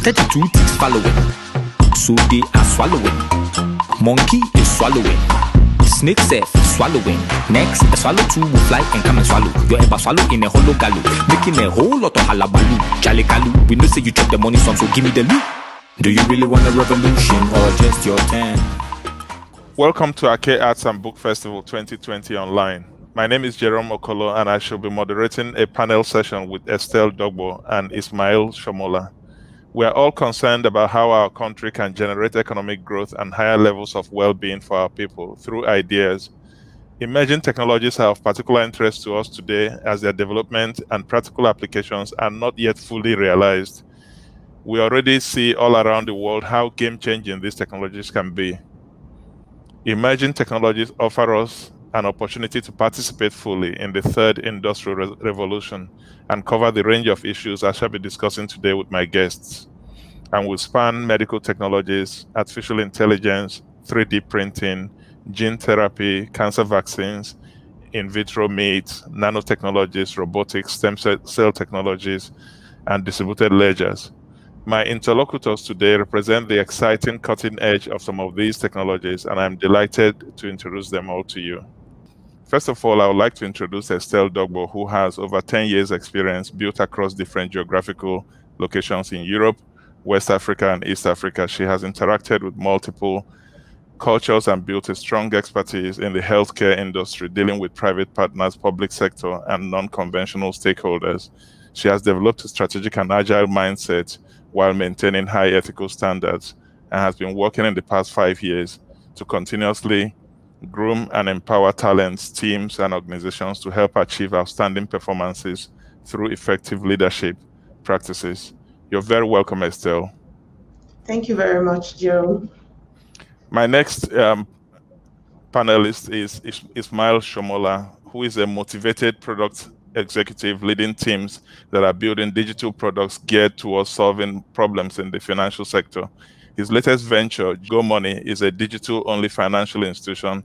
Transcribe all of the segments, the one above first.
32 ticks following, so they are swallowing. Monkey is swallowing. Snake self swallowing. Next, a swallow too will fly and come and swallow. You're ever swallow in a hollow gallow, making a whole lot of halabaloo. Jale kalu, we know say you chop the money some, so give me the loot. Do you really want a revolution or just your turn? Welcome to Ake Arts and Book Festival 2020 online. My name is Jerome Okolo and I shall be moderating a panel session with Estelle Dogbo and Isma'il Shomala. We are all concerned about how our country can generate economic growth and higher levels of well-being for our people through ideas. Emerging technologies are of particular interest to us today as their development and practical applications are not yet fully realized. We already see all around the world how game-changing these technologies can be. Emerging technologies offer us an opportunity to participate fully in the third industrial revolution and cover the range of issues I shall be discussing today with my guests, and will span medical technologies, artificial intelligence, 3D printing, gene therapy, cancer vaccines, in vitro meat, nanotechnologies, robotics, stem cell technologies, and distributed ledgers. My interlocutors today represent the exciting cutting edge of some of these technologies, and I'm delighted to introduce them all to you. First of all, I would like to introduce Estelle Dogbo, who has over 10 years experience built across different geographical locations in Europe, West Africa, and East Africa. She has interacted with multiple cultures and built a strong expertise in the healthcare industry, dealing with private partners, public sector, and non-conventional stakeholders. She has developed a strategic and agile mindset while maintaining high ethical standards, and has been working in the past 5 years to continuously groom and empower talents, teams, and organizations to help achieve outstanding performances through effective leadership practices. You're very welcome, Estelle. Thank you very much, Jerome. My next panelist is Isma'il Shomala, who is a motivated product executive leading teams that are building digital products geared towards solving problems in the financial sector. His latest venture, Go Money, is a digital-only financial institution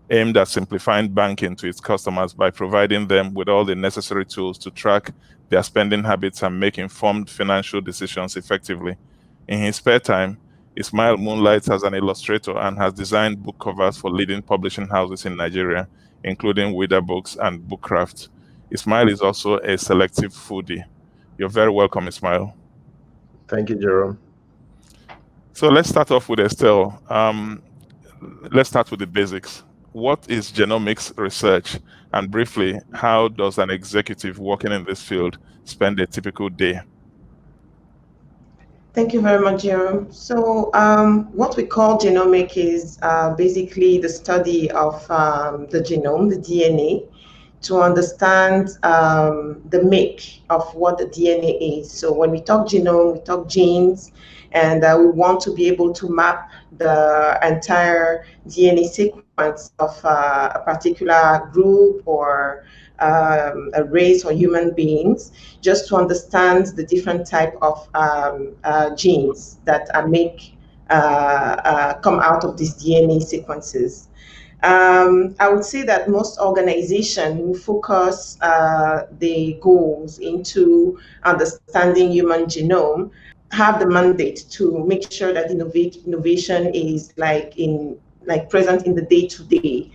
aimed at simplifying banking to its customers by providing them with all the necessary tools to track their spending habits and make informed financial decisions effectively. In his spare time, Isma'il moonlights as an illustrator and has designed book covers for leading publishing houses in Nigeria, including Wida Books and Bookcraft. Isma'il is also a selective foodie. You're very welcome, Isma'il. Thank you, Jerome. So let's start off with Estelle. Let's start with the basics. What is genomics research? And briefly, how does an executive working in this field spend a typical day? Thank you very much, Jerome. So what we call genomic is basically the study of the genome, the DNA, to understand the make of what the DNA is. So when we talk genome, we talk genes, and we want to be able to map the entire DNA sequence of a particular group or a race or human beings, just to understand the different type of genes that come out of these DNA sequences. I would say that most organizations who focus the goals into understanding human genome have the mandate to make sure that innovation is present in the day-to-day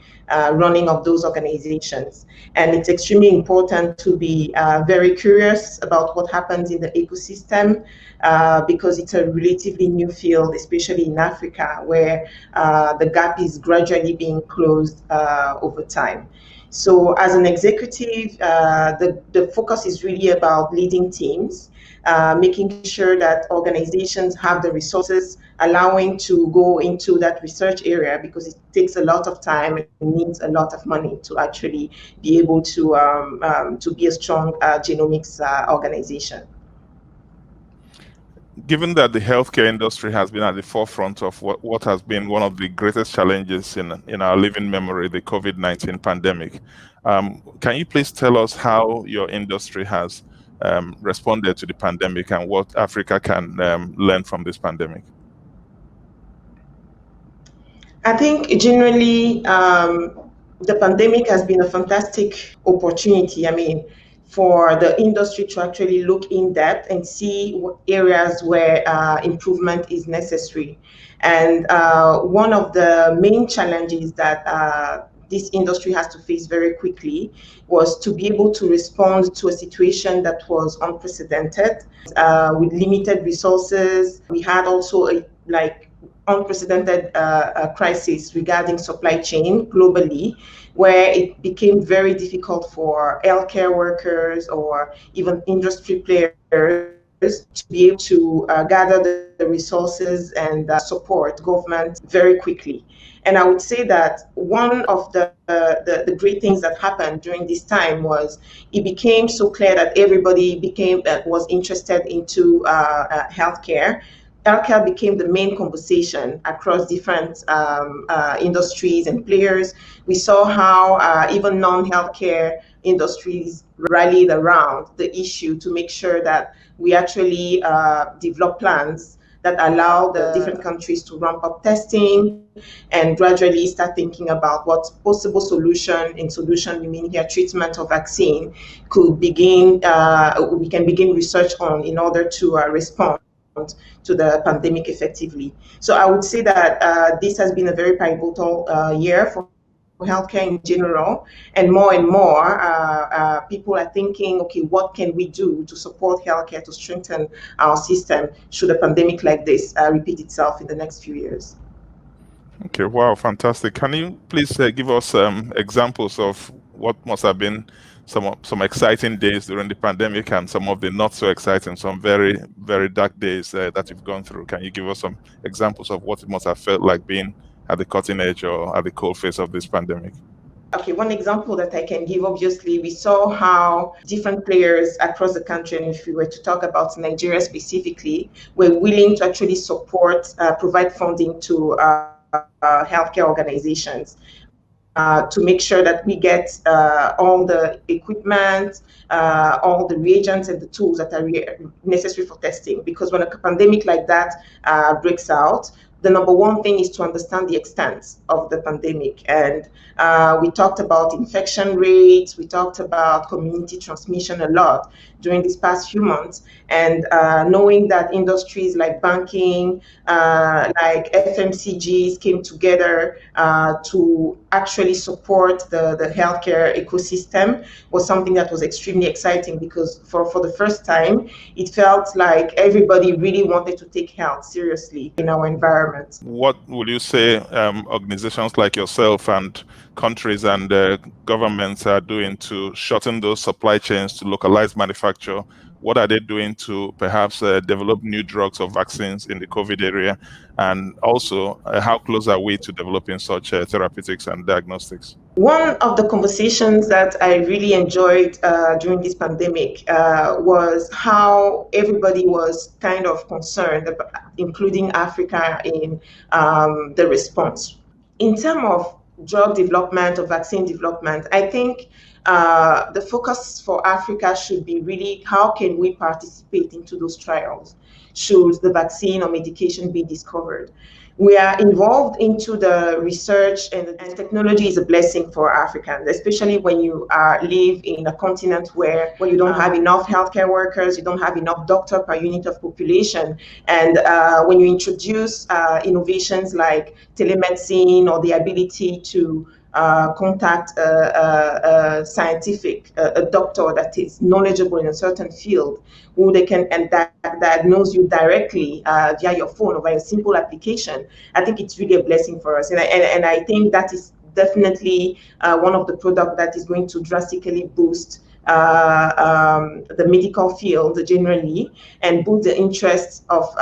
running of those organizations. And it's extremely important to be very curious about what happens in the ecosystem because it's a relatively new field, especially in Africa, where the gap is gradually being closed over time. So as an executive, the focus is really about leading teams, making sure that organizations have the resources allowing to go into that research area, because it takes a lot of time and needs a lot of money to actually be able to be a strong genomics organization. Given that the healthcare industry has been at the forefront of what has been one of the greatest challenges in our living memory, the COVID-19 pandemic, can you please tell us how your industry has responded to the pandemic and what Africa can learn from this pandemic? I think generally the pandemic has been a fantastic opportunity. I mean, for the industry to actually look in depth and see what areas where improvement is necessary. And one of the main challenges that this industry has to face very quickly was to be able to respond to a situation that was unprecedented with limited resources. We had also a unprecedented crisis regarding supply chain globally, where it became very difficult for healthcare workers or even industry players to be able to gather the resources and support government very quickly. And I would say that one of the great things that happened during this time was it became so clear that everybody was interested into healthcare. Healthcare became the main conversation across different industries and players. We saw how even non-healthcare industries rallied around the issue to make sure that we actually develop plans that allow the different countries to ramp up testing and gradually start thinking about what possible solution, we mean here treatment or vaccine, we can begin research on in order to respond to the pandemic effectively. So I would say that this has been a very pivotal year for healthcare in general, and more people are thinking, okay, what can we do to support healthcare to strengthen our system should a pandemic like this repeat itself in the next few years? Okay, wow, fantastic. Can you please give us examples of what must have been some exciting days during the pandemic and some of the not so exciting, some very, very dark days that you've gone through? Can you give us some examples of what it must have felt like being at the cutting edge or at the cold face of this pandemic? Okay, one example that I can give, obviously, we saw how different players across the country, and if we were to talk about Nigeria specifically, were willing to actually support, provide funding to healthcare organizations. To make sure that we get all the equipment, all the reagents and the tools that are necessary for testing. Because when a pandemic like that breaks out, the number one thing is to understand the extent of the pandemic. And we talked about infection rates, we talked about community transmission a lot during these past few months. And knowing that industries like banking, like FMCGs came together to actually support the healthcare ecosystem was something that was extremely exciting, because for the first time, it felt like everybody really wanted to take health seriously in our environment. What would you say organizations like yourself and countries and governments are doing to shorten those supply chains, to localize manufacture? What are they doing to perhaps develop new drugs or vaccines in the COVID area? And also, how close are we to developing such therapeutics and diagnostics? One of the conversations that I really enjoyed during this pandemic was how everybody was kind of concerned, about, including Africa, in the response. In terms of drug development or vaccine development, I think the focus for Africa should be really how can we participate into those trials should the vaccine or medication be discovered. We are involved into the research, and technology is a blessing for Africans, especially when you live in a continent where you don't have enough healthcare workers, you don't have enough doctor per unit of population. And when you introduce innovations like telemedicine or the ability to contact a doctor that is knowledgeable in a certain field, who they can diagnose you directly via your phone or via a simple application, I think it's really a blessing for us. And I think that is definitely one of the products that is going to drastically boost the medical field generally, and boost the interest of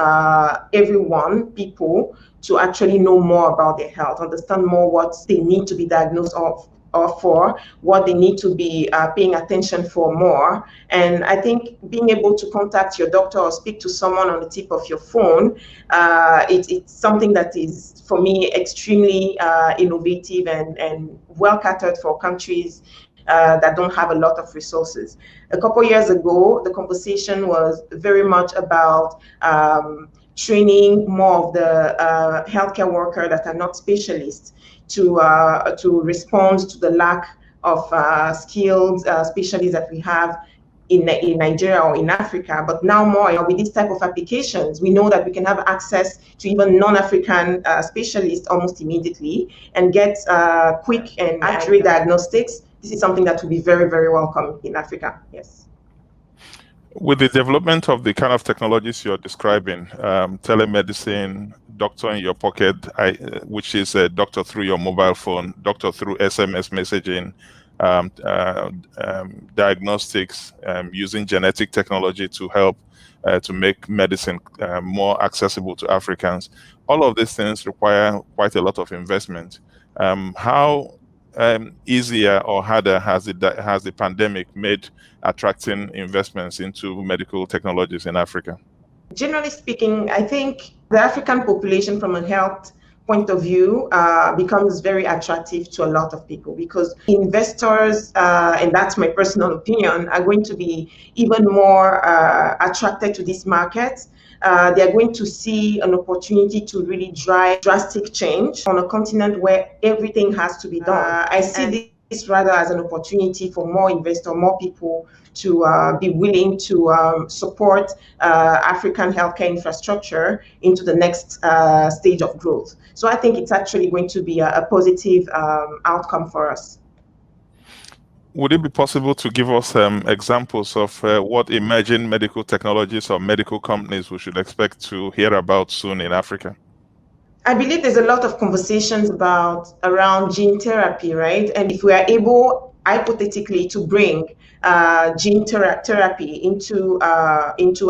people to actually know more about their health, understand more what they need to be diagnosed of or for, what they need to be paying attention for more. And I think being able to contact your doctor or speak to someone on the tip of your phone, it's something that is, for me, extremely innovative and well catered for countries that don't have a lot of resources. A couple years ago, the conversation was very much about training more of the healthcare workers that are not specialists to respond to the lack of skilled specialists that we have in Nigeria or in Africa, but now more with this type of applications, we know that we can have access to even non-African specialists almost immediately and get quick and accurate diagnostics. This is something that will be very, very welcome in Africa. Yes. With the development of the kind of technologies you're describing, telemedicine, doctor in your pocket, which is a doctor through your mobile phone, doctor through SMS messaging, diagnostics, using genetic technology to help to make medicine more accessible to Africans. All of these things require quite a lot of investment. How easier or harder has the pandemic made attracting investments into medical technologies in Africa? Generally speaking, I think the African population from a health point of view becomes very attractive to a lot of people because investors, and that's my personal opinion, are going to be even more attracted to this market. They're going to see an opportunity to really drive drastic change on a continent where everything has to be done. I see this rather as an opportunity for more investors, more people to be willing to support African healthcare infrastructure into the next stage of growth. So I think it's actually going to be a positive outcome for us. Would it be possible to give us examples of what emerging medical technologies or medical companies we should expect to hear about soon in Africa? I believe there's a lot of conversations around gene therapy, right? And if we are able, hypothetically, to bring gene therapy into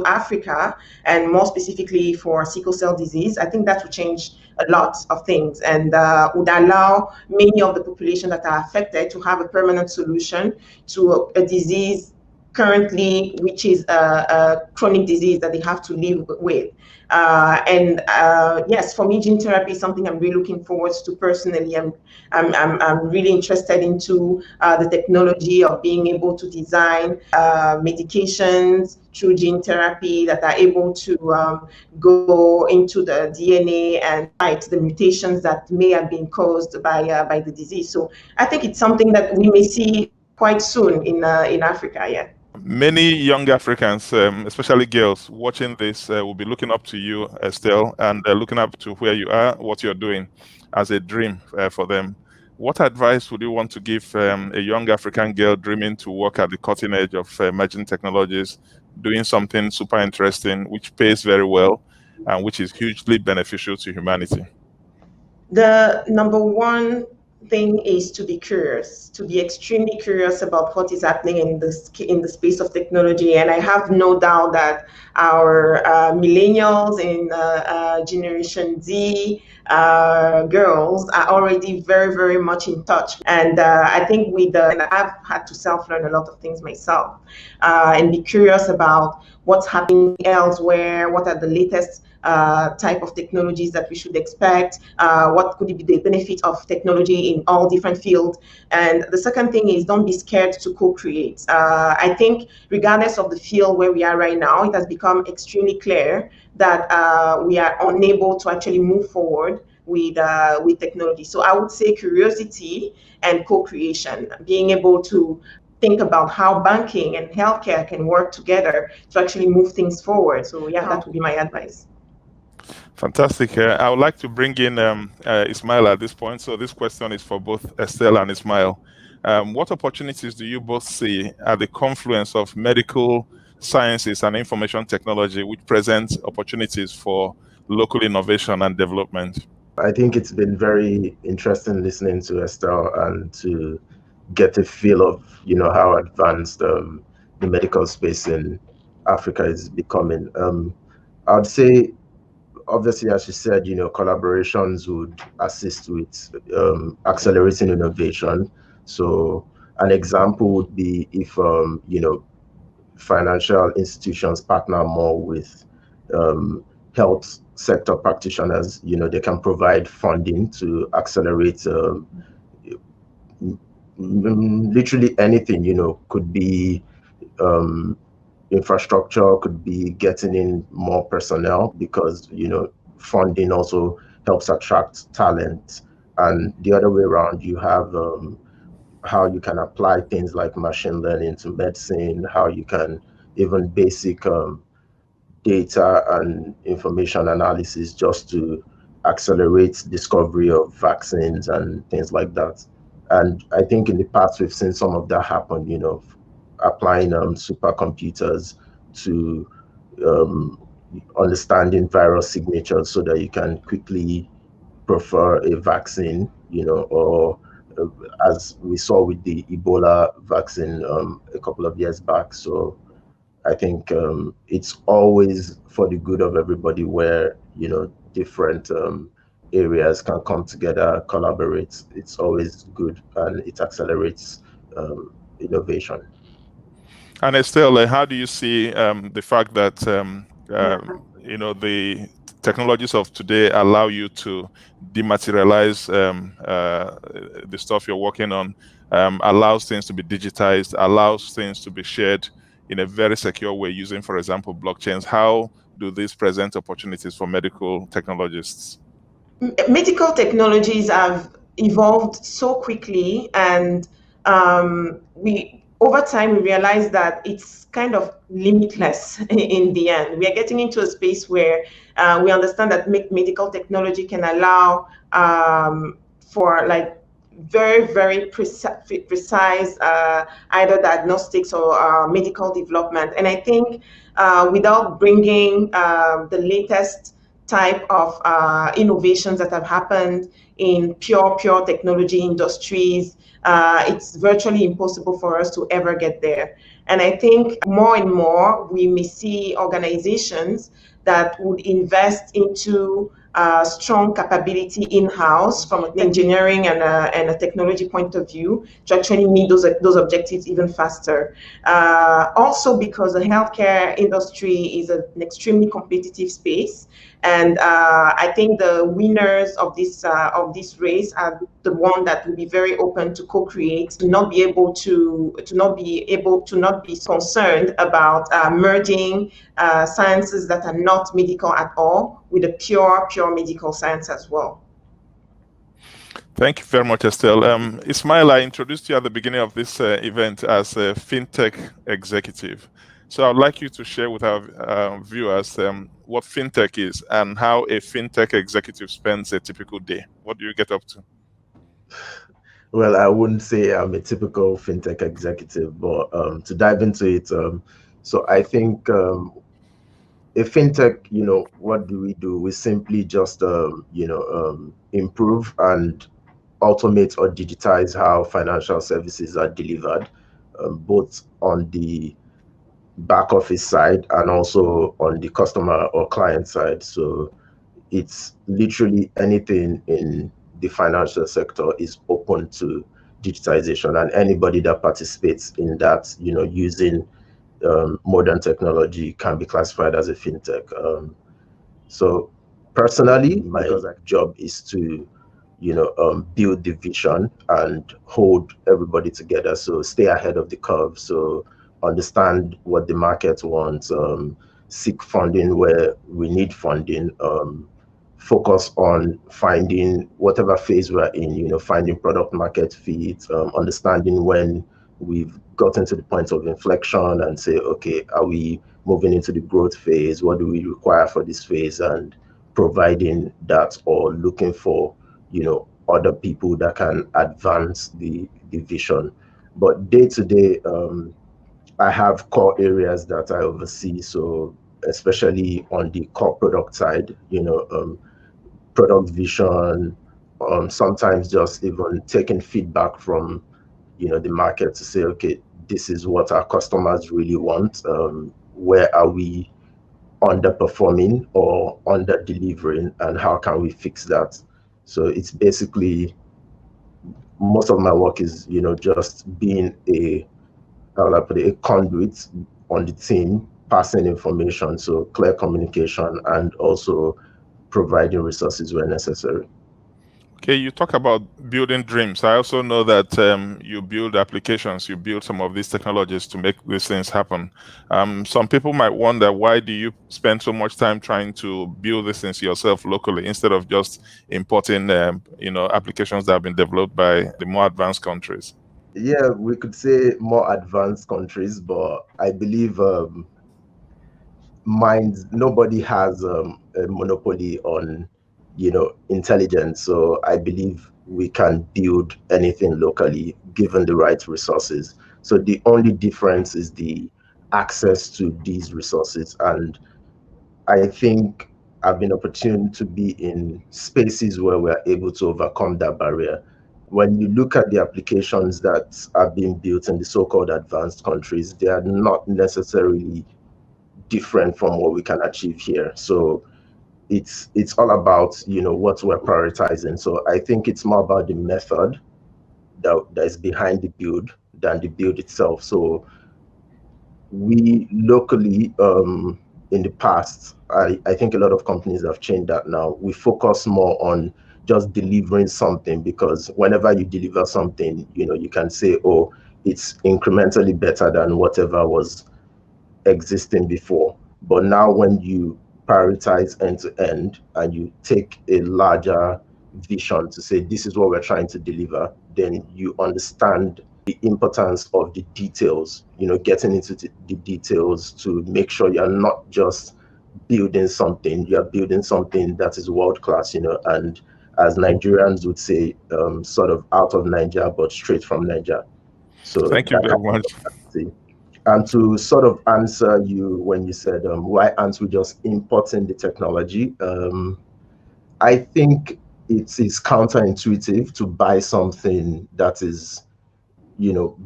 Africa, and more specifically for sickle cell disease, I think that would change a lot of things and would allow many of the population that are affected to have a permanent solution to a disease currently, which is a chronic disease that they have to live with. Yes, for me, gene therapy is something I'm really looking forward to personally. I'm really interested into the technology of being able to design medications through gene therapy that are able to go into the DNA and fight the mutations that may have been caused by the disease. So I think it's something that we may see quite soon in Africa. Yeah. Many young Africans, especially girls, watching this will be looking up to you, Estelle, and looking up to where you are, what you're doing as a dream for them. What advice would you want to give a young African girl dreaming to work at the cutting edge of emerging technologies, doing something super interesting, which pays very well, and which is hugely beneficial to humanity? The number one thing is to be curious, to be extremely curious about what is happening in the space of technology. And I have no doubt that our millennials in Generation Z girls are already very, very much in touch. And I think and I've had to self-learn a lot of things myself and be curious about what's happening elsewhere, what are the latest type of technologies that we should expect, what could be the benefit of technology in all different fields. And the second thing is don't be scared to co-create. I think regardless of the field where we are right now, it has become extremely clear that we are unable to actually move forward with technology. So I would say curiosity and co-creation, being able to think about how banking and healthcare can work together to actually move things forward. So yeah, that would be my advice. Fantastic. I would like to bring in Isma'il at this point. So this question is for both Estelle and Isma'il. What opportunities do you both see at the confluence of medical sciences and information technology, which presents opportunities for local innovation and development? I think it's been very interesting listening to Estelle and to get a feel of, how advanced the medical space in Africa is becoming. I'd say, obviously, as you said, collaborations would assist with accelerating innovation. So an example would be if, financial institutions partner more with health sector practitioners, they can provide funding to accelerate literally anything, could be infrastructure, could be getting in more personnel, because funding also helps attract talent, and the other way around, you have how you can apply things like machine learning to medicine, how you can even basic data and information analysis just to accelerate discovery of vaccines and things like that. And I think in the past we've seen some of that happen, applying supercomputers to understanding virus signatures so that you can quickly prefer a vaccine, or as we saw with the Ebola vaccine a couple of years back. So I think it's always for the good of everybody where, different areas can come together, collaborate. It's always good and it accelerates innovation. And Estelle, how do you see the fact that the technologies of today allow you to dematerialize the stuff you're working on, allows things to be digitized, allows things to be shared in a very secure way using, for example, blockchains? How do these present opportunities for medical technologists? Medical technologies have evolved so quickly, and over time we realize that it's kind of limitless in the end. We are getting into a space where we understand that medical technology can allow for like very, very precise either diagnostics or medical development. And I think without bringing the latest type of innovations that have happened in pure technology industries, it's virtually impossible for us to ever get there. And I think more and more we may see organizations that would invest into strong capability in-house from an engineering and a technology point of view to actually meet those objectives even faster. Also because the healthcare industry is an extremely competitive space, and I think the winners of this race are the one that will be very open to co-create, to not be concerned about merging sciences that are not medical at all with a pure medical science as well. Thank you very much, Estelle. Isma'il, I introduced you at the beginning of this event as a fintech executive. So I'd like you to share with our viewers what fintech is and how a fintech executive spends a typical day. What do you get up to? Well, I wouldn't say I'm a typical fintech executive, but to dive into it, so I think a fintech, what do we do? We simply just, improve and automate or digitize how financial services are delivered, both on the back office side and also on the customer or client side. So it's literally anything in the financial sector is open to digitization, and anybody that participates in that, using modern technology can be classified as a fintech. So personally, my job is to build the vision and hold everybody together. So stay ahead of the curve. So understand what the market wants, seek funding where we need funding, focus on finding whatever phase we're in, finding product market fit, understanding when we've gotten to the point of inflection and say, okay, are we moving into the growth phase? What do we require for this phase? And providing that, or looking for other people that can advance the vision. But day to day, I have core areas that I oversee. So especially on the core product side, product vision, sometimes just even taking feedback from the market to say, okay, this is what our customers really want. Where are we underperforming or under delivering, and how can we fix that? So it's basically, most of my work is just being a conduit on the team, passing information, so clear communication, and also providing resources where necessary. Okay, you talk about building dreams. I also know that you build applications, you build some of these technologies to make these things happen. Some people might wonder, why do you spend so much time trying to build these things yourself locally instead of just importing, applications that have been developed by the more advanced countries? Yeah, we could say more advanced countries, but I believe minds nobody has a monopoly on intelligence. So I believe we can build anything locally given the right resources. So the only difference is the access to these resources. And I think I've been opportune to be in spaces where we're able to overcome that barrier. When you look at the applications that are being built in the so-called advanced countries, they are not necessarily different from what we can achieve here. So it's all about what we're prioritizing. So I think it's more about the method that is behind the build than the build itself. So we locally, in the past, I think a lot of companies have changed that now. We focus more on just delivering something, because whenever you deliver something, you can say, oh, it's incrementally better than whatever was existing before. But now when you prioritize end to end and you take a larger vision to say this is what we're trying to deliver, then you understand the importance of the details, getting into the details to make sure you're not just building something, you're building something that is world class, and as Nigerians would say, sort of out of Nigeria, but straight from Nigeria. So Thank you that very much. kind of and to sort of answer you when you said, why aren't we just importing the technology? I think it is counterintuitive to buy something that is,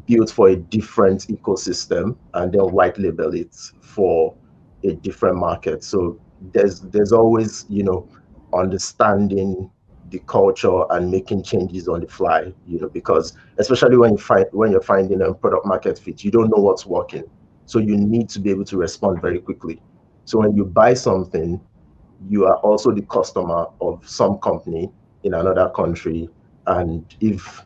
built for a different ecosystem and then white label it for a different market. So there's always, understanding the culture and making changes on the fly, because especially when you're finding a product market fit, you don't know what's working. So you need to be able to respond very quickly. So when you buy something, you are also the customer of some company in another country. And if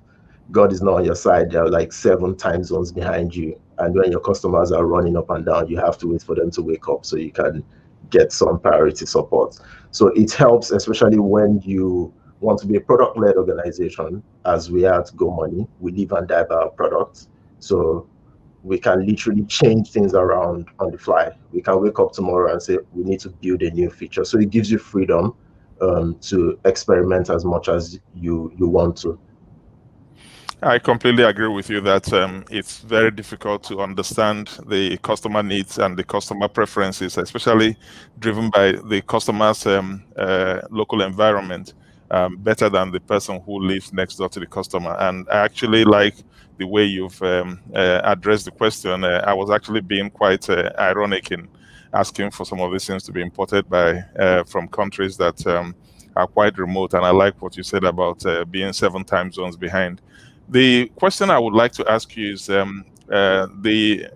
God is not on your side, there are like 7 time zones behind you. And when your customers are running up and down, you have to wait for them to wake up so you can get some priority support. So it helps, especially when you want to be a product-led organization, as we are at Go Money. We live and die by our products. So we can literally change things around on the fly. We can wake up tomorrow and say, we need to build a new feature. So it gives you freedom to experiment as much as you want to. I completely agree with you that it's very difficult to understand the customer needs and the customer preferences, especially driven by the customer's local environment, better than the person who lives next door to the customer. And I actually like the way you've addressed the question. I was actually being quite ironic in asking for some of these things to be imported from countries that are quite remote. And I like what you said about being 7 time zones behind. The question I would like to ask you is the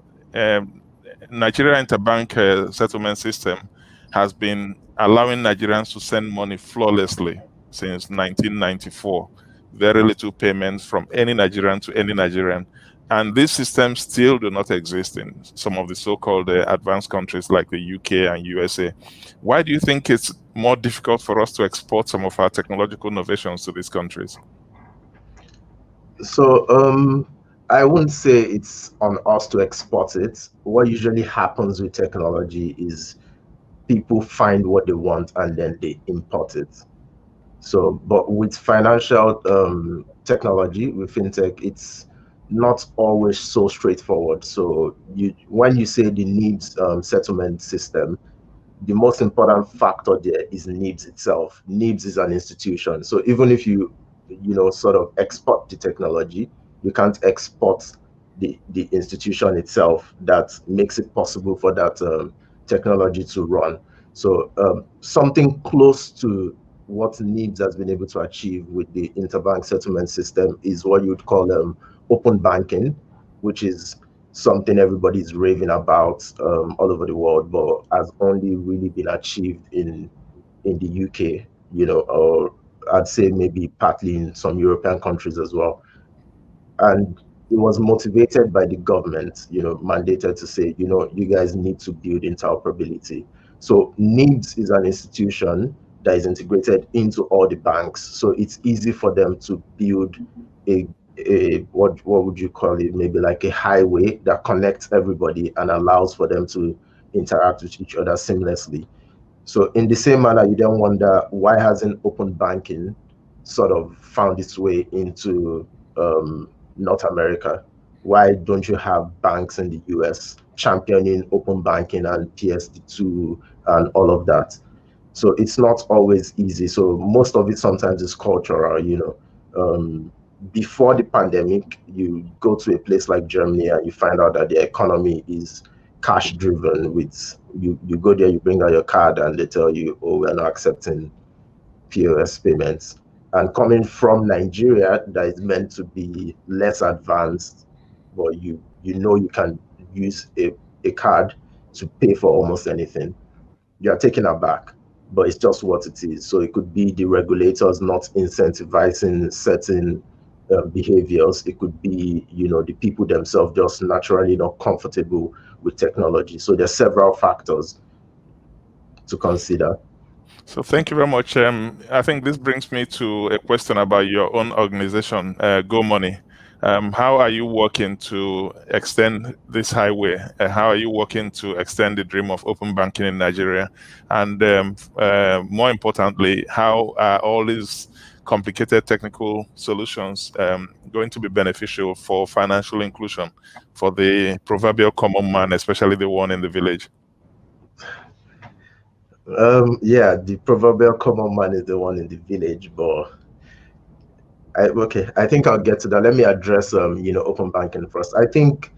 Nigeria Interbank settlement system has been allowing Nigerians to send money flawlessly since 1994. Very little payments from any Nigerian to any Nigerian. And these systems still do not exist in some of the so-called advanced countries like the UK and USA. Why do you think it's more difficult for us to export some of our technological innovations to these countries? So I wouldn't say it's on us to export it. What usually happens with technology is people find what they want and then they import it. So, but with financial technology, with fintech, it's not always so straightforward. So when you say the needs settlement system, the most important factor there is NIBS itself. NIBS is an institution. So even if you sort of export the technology, you can't export the institution itself that makes it possible for that technology to run. So something close to what NIBS has been able to achieve with the interbank settlement system is what you'd call open banking, which is something everybody's raving about all over the world, but has only really been achieved in the UK, or I'd say maybe partly in some European countries as well. And it was motivated by the government, mandated to say, you guys need to build interoperability. So NIBS is an institution that is integrated into all the banks. So it's easy for them to build a what would you call it? Maybe like a highway that connects everybody and allows for them to interact with each other seamlessly. So in the same manner, you then wonder, why hasn't open banking sort of found its way into North America? Why don't you have banks in the US championing open banking and PSD2 and all of that? So it's not always easy. So most of it sometimes is cultural, before the pandemic, you go to a place like Germany and you find out that the economy is cash driven. With you go there, you bring out your card and they tell you, oh, we're not accepting POS payments. And coming from Nigeria, that is meant to be less advanced, but you can use a card to pay for almost anything, you are taken aback, but it's just what it is. So it could be the regulators not incentivizing certain behaviors. It could be, the people themselves just naturally not comfortable with technology. So there's several factors to consider. So thank you very much. I think this brings me to a question about your own organization, Go Money. How are you working to extend this highway? How are you working to extend the dream of open banking in Nigeria? And more importantly, how are all these complicated technical solutions going to be beneficial for financial inclusion for the proverbial common man, especially the one in the village? Yeah, the proverbial common man is the one in the village, but I think I'll get to that. Let me address open banking first. I think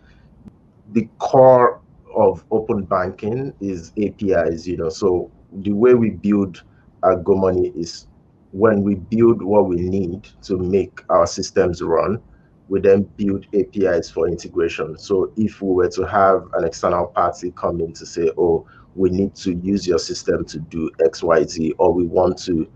the core of open banking is APIs. So the way we build our Go Money is, when we build what we need to make our systems run, we then build APIs for integration. So if we were to have an external party come in to say, oh, we need to use your system to do XYZ, or we want to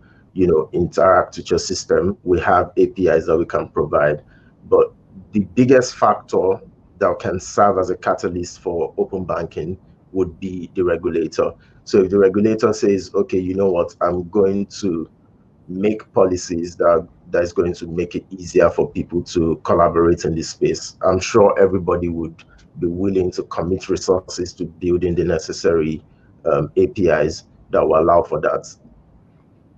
interact with your system, we have APIs that we can provide. But the biggest factor that can serve as a catalyst for open banking would be the regulator. So if the regulator says, okay, you know what, I'm going to make policies that is going to make it easier for people to collaborate in this space, I'm sure everybody would be willing to commit resources to building the necessary APIs that will allow for that.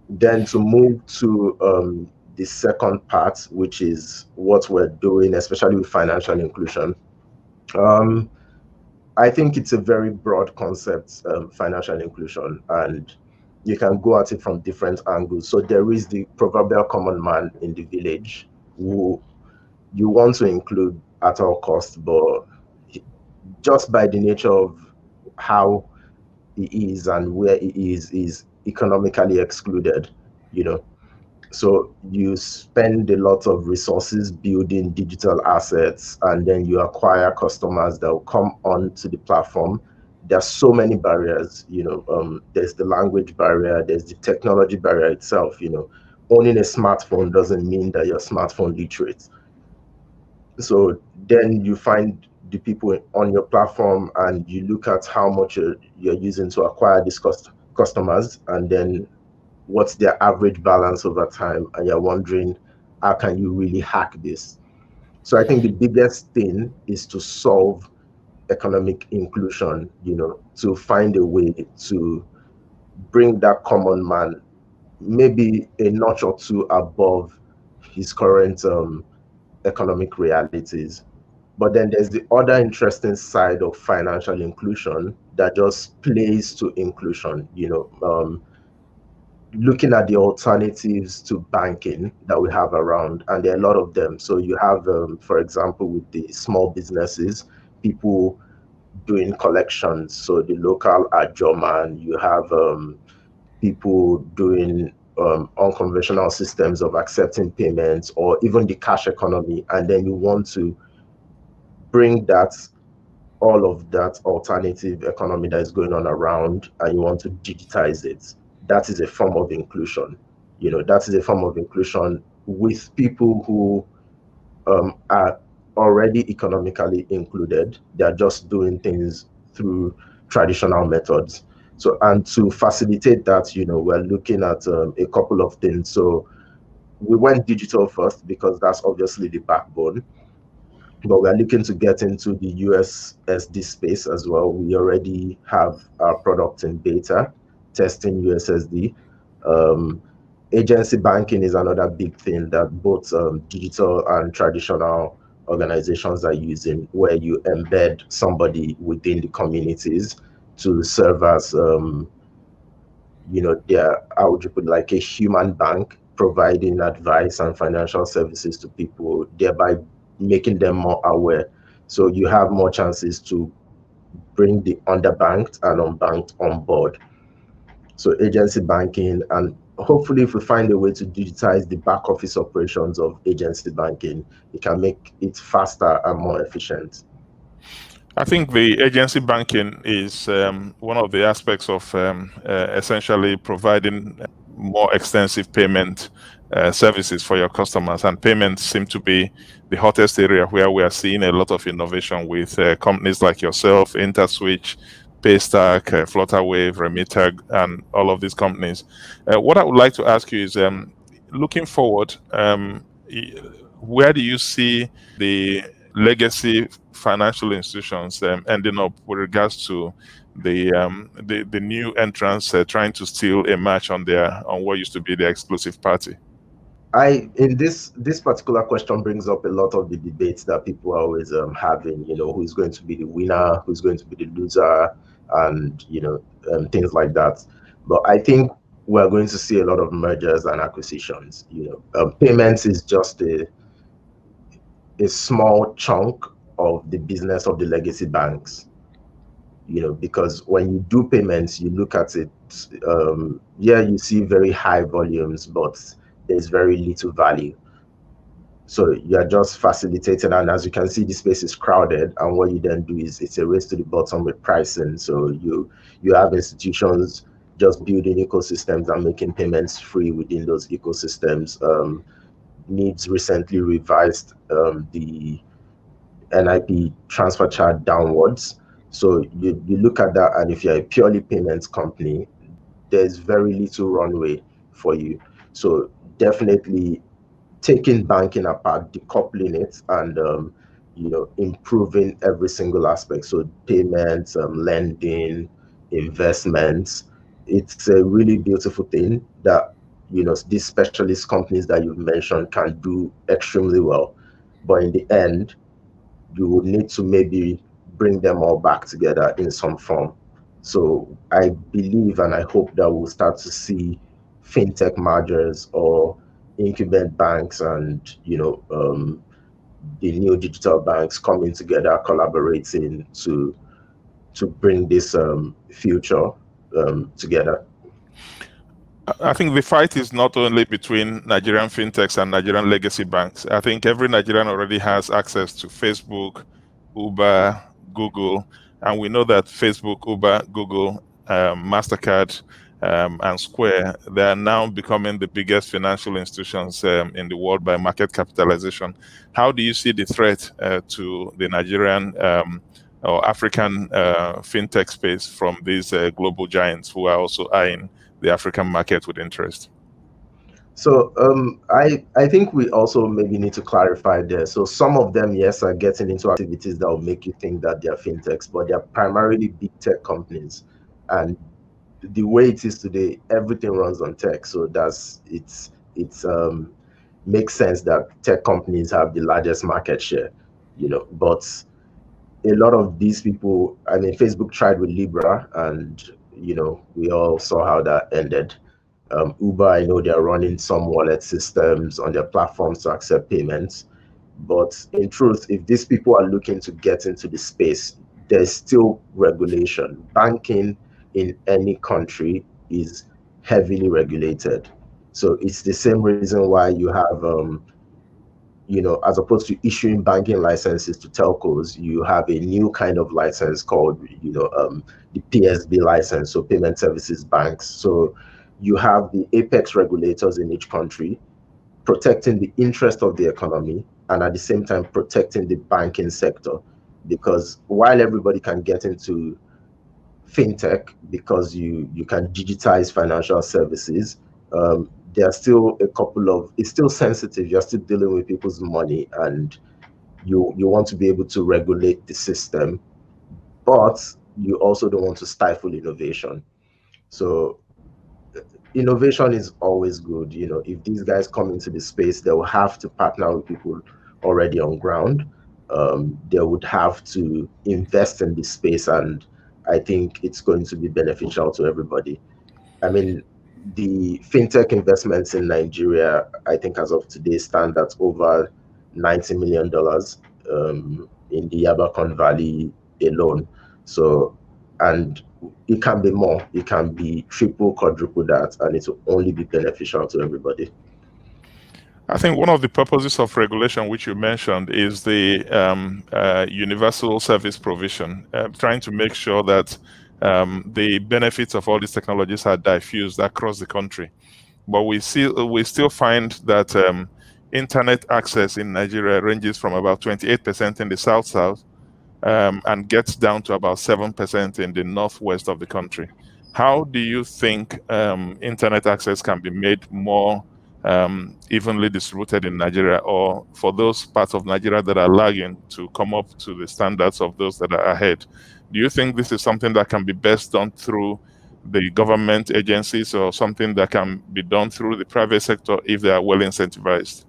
Then to move to the second part, which is what we're doing, especially with financial inclusion. I think it's a very broad concept, financial inclusion, and you can go at it from different angles. So there is the proverbial common man in the village who you want to include at all costs, but just by the nature of how he is and where he is economically excluded, So you spend a lot of resources building digital assets, and then you acquire customers that will come onto the platform. There are so many barriers, there's the language barrier, there's the technology barrier itself. Owning a smartphone doesn't mean that you're smartphone literate. So then you find the people on your platform and you look at how much you're using to acquire these customers, and then what's their average balance over time, and you're wondering, how can you really hack this? So I think the biggest thing is to solve economic inclusion, to find a way to bring that common man maybe a notch or two above his current economic realities. But then there's the other interesting side of financial inclusion that just plays to inclusion, looking at the alternatives to banking that we have around, and there are a lot of them. So you have, for example, with the small businesses, people doing collections, so the local Ajoman, you have people doing unconventional systems of accepting payments, or even the cash economy, and then you want to bring all of that alternative economy that is going on around, and you want to digitize it. That is a form of inclusion. That is a form of inclusion with people who are already economically included. They are just doing things through traditional methods. So, and to facilitate that, we're looking at a couple of things. So we went digital first because that's obviously the backbone, but we're looking to get into the USSD space as well. We already have our product in beta testing USSD. Agency banking is another big thing that both digital and traditional organizations are using, where you embed somebody within the communities to serve as they're, how would you put it, like a human bank, providing advice and financial services to people, thereby making them more aware. So you have more chances to bring the underbanked and unbanked on board. So agency banking, and hopefully if we find a way to digitize the back office operations of agency banking, it can make it faster and more efficient. I think the agency banking is one of the aspects of essentially providing more extensive payment services for your customers, and payments seem to be the hottest area where we are seeing a lot of innovation with companies like yourself, InterSwitch, Paystack, Flutterwave, Remitag, and all of these companies. What I would like to ask you is, looking forward, where do you see the legacy financial institutions ending up with regards to the new entrants trying to steal a match on what used to be the exclusive party? In this particular question brings up a lot of the debates that people are always having, who's going to be the winner, who's going to be the loser, and things like that. But I think we're going to see a lot of mergers and acquisitions. Payments is just a small chunk of the business of the legacy banks. Because when you do payments, you look at it, you see very high volumes, but there's very little value. So you're just facilitating, and as you can see, the space is crowded, and what you then do is it's a race to the bottom with pricing. So you have institutions just building ecosystems and making payments free within those ecosystems. Needs recently revised the NIP transfer charge downwards. So you look at that, and if you're a purely payments company, there's very little runway for you. So definitely taking banking apart, decoupling it, and improving every single aspect. So payments, lending, investments. It's a really beautiful thing that these specialist companies that you've mentioned can do extremely well. But in the end, you would need to maybe bring them all back together in some form. So I believe and I hope that we'll start to see fintech mergers or incumbent banks and the new digital banks coming together, collaborating to bring this future together. I think the fight is not only between Nigerian fintechs and Nigerian legacy banks. I think every Nigerian already has access to Facebook, Uber, Google, and we know that Facebook, Uber, Google, MasterCard, and Square, they are now becoming the biggest financial institutions in the world by market capitalization. How do you see the threat to the Nigerian or African fintech space from these global giants who are also eyeing the African market with interest? So I think we also maybe need to clarify there. So some of them, yes, are getting into activities that will make you think that they're fintechs, but they're primarily big tech companies. And the way it is today, everything runs on tech. So it's makes sense that tech companies have the largest market share, but a lot of these people, I mean, Facebook tried with Libra, and we all saw how that ended. Uber, I know they're running some wallet systems on their platforms to accept payments. But in truth, if these people are looking to get into the space, there's still regulation. Banking in any country is heavily regulated. So it's the same reason why you have, as opposed to issuing banking licenses to telcos, you have a new kind of license called, the PSB license, so payment services banks. So you have the apex regulators in each country protecting the interest of the economy and at the same time protecting the banking sector. Because while everybody can get into fintech because you can digitize financial services, there are still a couple of, it's still sensitive. You're still dealing with people's money, and you want to be able to regulate the system, but you also don't want to stifle innovation. So innovation is always good. If these guys come into the space, they will have to partner with people already on ground. They would have to invest in this space, and I think it's going to be beneficial to everybody. I mean, the fintech investments in Nigeria, I think as of today, stand at over $90 million in the Yabacon Valley alone. So, and it can be more, it can be triple, quadruple that, and it will only be beneficial to everybody. I think one of the purposes of regulation, which you mentioned, is the universal service provision, trying to make sure that the benefits of all these technologies are diffused across the country. But we still find that internet access in Nigeria ranges from about 28% in the south and gets down to about 7% in the northwest of the country. How do you think internet access can be made more evenly distributed in Nigeria, or for those parts of Nigeria that are lagging to come up to the standards of those that are ahead? Do you think this is something that can be best done through the government agencies, or something that can be done through the private sector if they are well incentivized?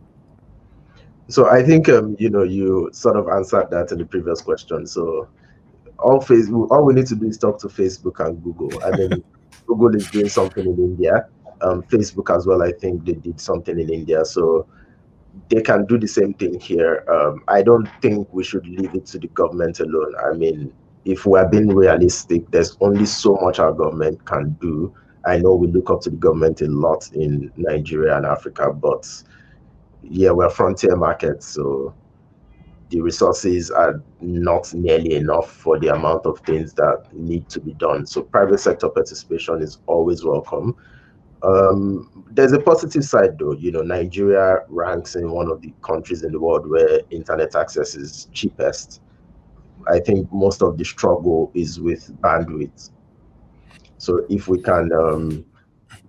So I think you sort of answered that in the previous question. So all we need to do is talk to Facebook and Google. I mean, Google is doing something in India. Facebook as well, I think they did something in India. So they can do the same thing here. I don't think we should leave it to the government alone. I mean, if we're being realistic, there's only so much our government can do. I know we look up to the government a lot in Nigeria and Africa, but yeah, we're frontier markets, so the resources are not nearly enough for the amount of things that need to be done. So private sector participation is always welcome. There's a positive side though. Nigeria ranks in one of the countries in the world where internet access is cheapest. I think most of the struggle is with bandwidth. So if we can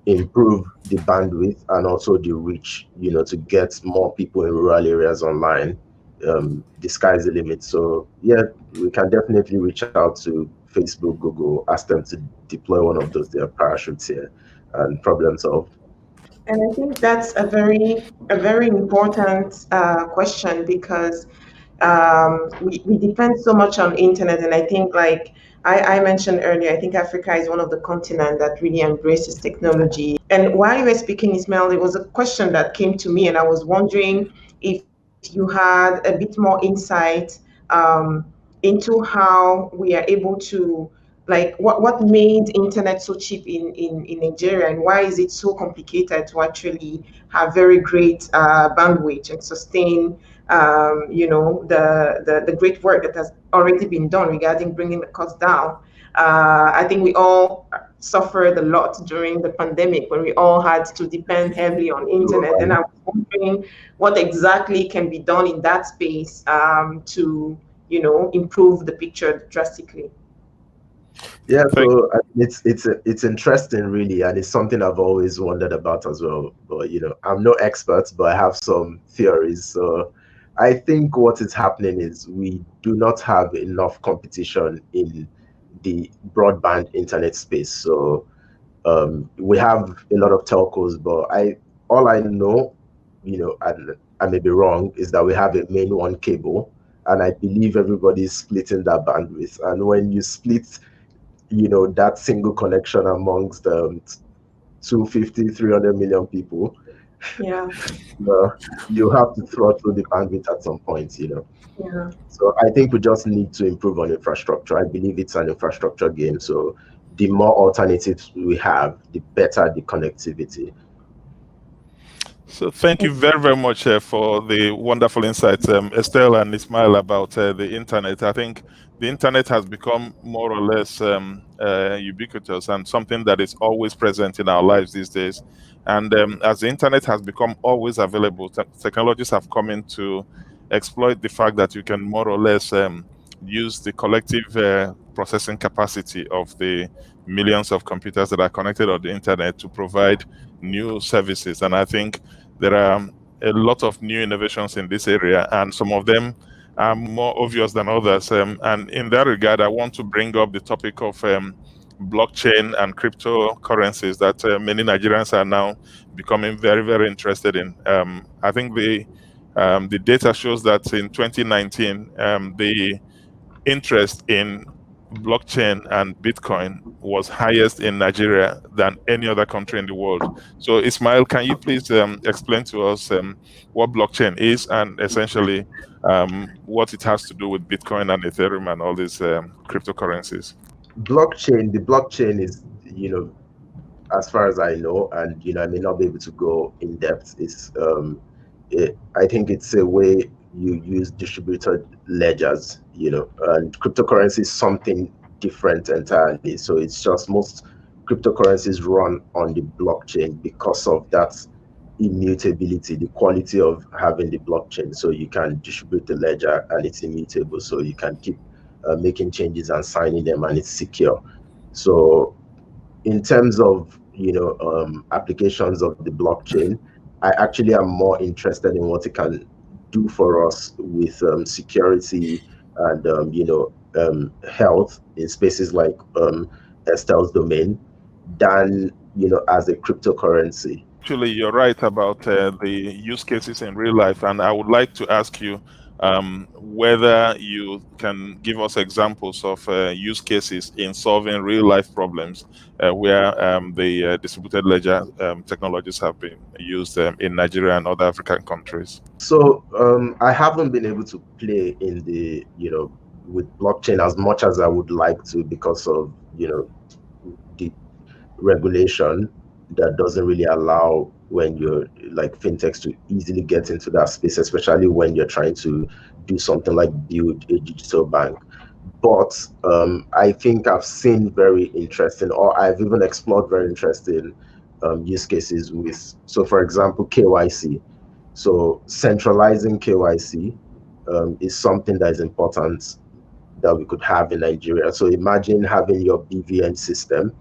improve the bandwidth and also the reach, to get more people in rural areas online, the sky's the limit. So yeah, we can definitely reach out to Facebook, Google, ask them to deploy one of those their parachutes here, and problem solved. And I think that's a very important question, because we depend so much on internet. And I think, like I mentioned earlier, I think Africa is one of the continents that really embraces technology. And while you were speaking, Ismail, there was a question that came to me, and I was wondering if you had a bit more insight into how we are able to, like, what made internet so cheap in Nigeria, and why is it so complicated to actually have very great bandwidth and sustain the great work that has already been done regarding bringing the cost down. I think we all suffered a lot during the pandemic when we all had to depend heavily on internet. And I was wondering what exactly can be done in that space to improve the picture drastically. Yeah, so it's interesting, really, and it's something I've always wondered about as well. But I'm no expert, but I have some theories. So I think what is happening is we do not have enough competition in the broadband internet space. So we have a lot of telcos, but all I know, and I may be wrong, is that we have a main one cable, and I believe everybody's splitting that bandwidth. And when you split that single connection amongst 250, 300 million people, yeah, you have to throttle the bandwidth at some point. Yeah. So I think we just need to improve on infrastructure. I believe it's an infrastructure game. So the more alternatives we have, the better the connectivity. So thank you very, very much for the wonderful insights, Estelle and Isma'il, about the internet. I think the internet has become more or less ubiquitous and something that is always present in our lives these days. And as the internet has become always available, technologies have come in to exploit the fact that you can more or less use the collective processing capacity of the millions of computers that are connected on the internet to provide new services. And I think there are a lot of new innovations in this area, and some of them are more obvious than others. And in that regard, I want to bring up the topic of blockchain and cryptocurrencies that many Nigerians are now becoming very, very interested in. I think the data shows that in 2019, the interest in blockchain and Bitcoin was highest in Nigeria than any other country in the world. So, Isma'il, can you please explain to us what blockchain is and essentially what it has to do with Bitcoin and Ethereum and all these cryptocurrencies? The blockchain is, as far as I know, and I may not be able to go in depth, I think it's a way you use distributed ledgers, and cryptocurrency is something different entirely. So it's just most cryptocurrencies run on the blockchain because of that immutability, the quality of having the blockchain. So you can distribute the ledger and it's immutable, so you can keep making changes and signing them, and it's secure. So in terms of applications of the blockchain, I actually am more interested in what it can do for us with security and health in spaces like Estelle's domain than as a cryptocurrency. Actually, you're right about the use cases in real life, and I would like to ask you whether you can give us examples of use cases in solving real life problems where the distributed ledger technologies have been used in Nigeria and other African countries. So I haven't been able to play in the with blockchain as much as I would like to because of the regulation that doesn't really allow when you're like fintechs to easily get into that space, especially when you're trying to do something like build a digital bank. But I think I've seen very interesting, or I've even explored very interesting use cases with, so for example, KYC. So centralizing KYC is something that is important that we could have in Nigeria. So imagine having your BVN system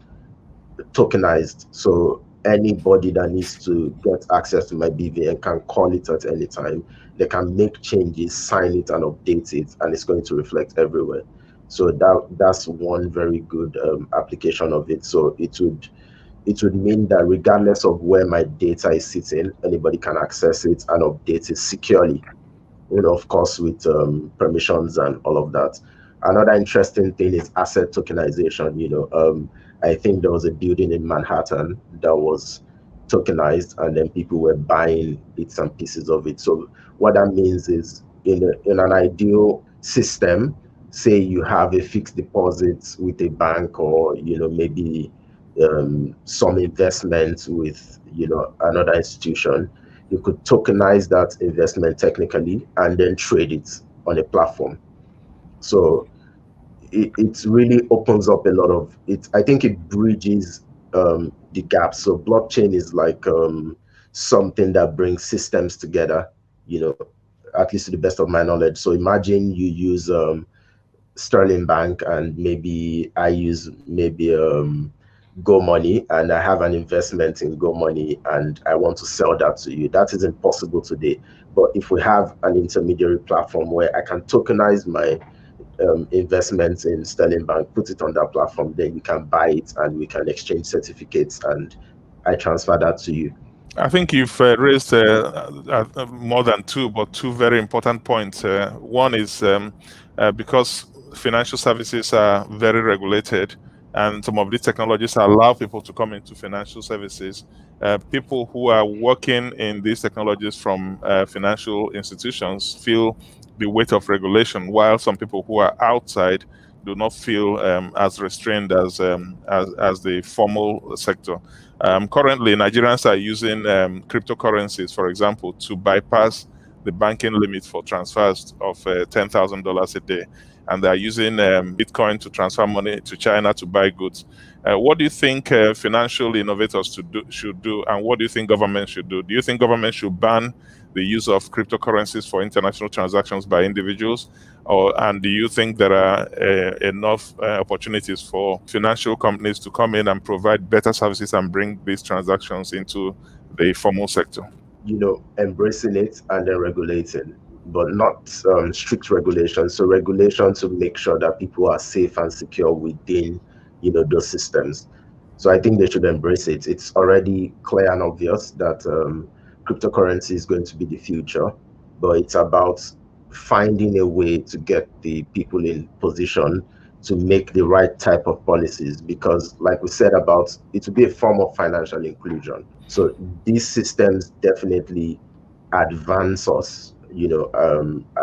tokenized, so anybody that needs to get access to my BVN can call it at any time. They can make changes, sign it, and update it, and it's going to reflect everywhere. So that's one very good application of it. So it would mean that regardless of where my data is sitting, anybody can access it and update it securely. Of course, with permissions and all of that. Another interesting thing is asset tokenization. I think there was a building in Manhattan that was tokenized, and then people were buying bits and pieces of it. So what that means is, in an ideal system, say you have a fixed deposit with a bank, or maybe some investment with another institution, you could tokenize that investment technically and then trade it on a platform. So it really opens up a lot of it. I think it bridges the gap. So blockchain is like something that brings systems together, at least to the best of my knowledge. So imagine you use Sterling Bank, and maybe I use Go Money, and I have an investment in Go Money, and I want to sell that to you. That is impossible today. But if we have an intermediary platform where I can tokenize my investments in Sterling Bank, put it on that platform, then you can buy it and we can exchange certificates, and I transfer that to you. I think you've raised more than two, but two very important points. One is because financial services are very regulated, and some of these technologies allow people to come into financial services. People who are working in these technologies from financial institutions feel the weight of regulation, while some people who are outside do not feel as restrained as the formal sector. Currently, Nigerians are using cryptocurrencies, for example, to bypass the banking limit for transfers of $10,000 a day, and they are using Bitcoin to transfer money to China to buy goods. What do you think financial innovators should do, and what do you think government should do? Do you think government should ban the use of cryptocurrencies for international transactions by individuals? And do you think there are enough opportunities for financial companies to come in and provide better services and bring these transactions into the formal sector? Embracing it and then regulating, but not strict regulation. So regulation to make sure that people are safe and secure within, those systems. So I think they should embrace it. It's already clear and obvious that cryptocurrency is going to be the future, but it's about finding a way to get the people in position to make the right type of policies, because like we said about, it will be a form of financial inclusion. So these systems definitely advance us,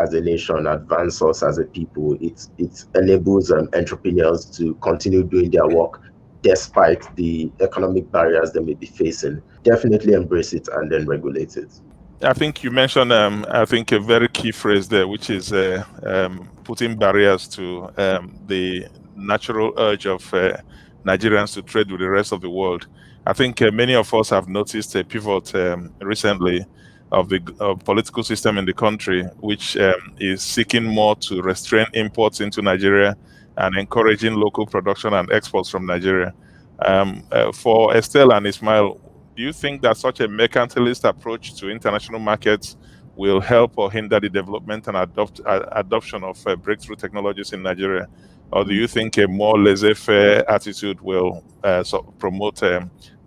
as a nation, advance us as a people. It enables entrepreneurs to continue doing their work despite the economic barriers they may be facing. Definitely embrace it and then regulate it. I think you mentioned, I think, a very key phrase there, which is putting barriers to the natural urge of Nigerians to trade with the rest of the world. I think many of us have noticed a pivot recently of the political system in the country, which is seeking more to restrain imports into Nigeria and encouraging local production and exports from Nigeria. For Estelle and Isma'il, do you think that such a mercantilist approach to international markets will help or hinder the development and adoption of breakthrough technologies in Nigeria? Or do you think a more laissez-faire attitude will promote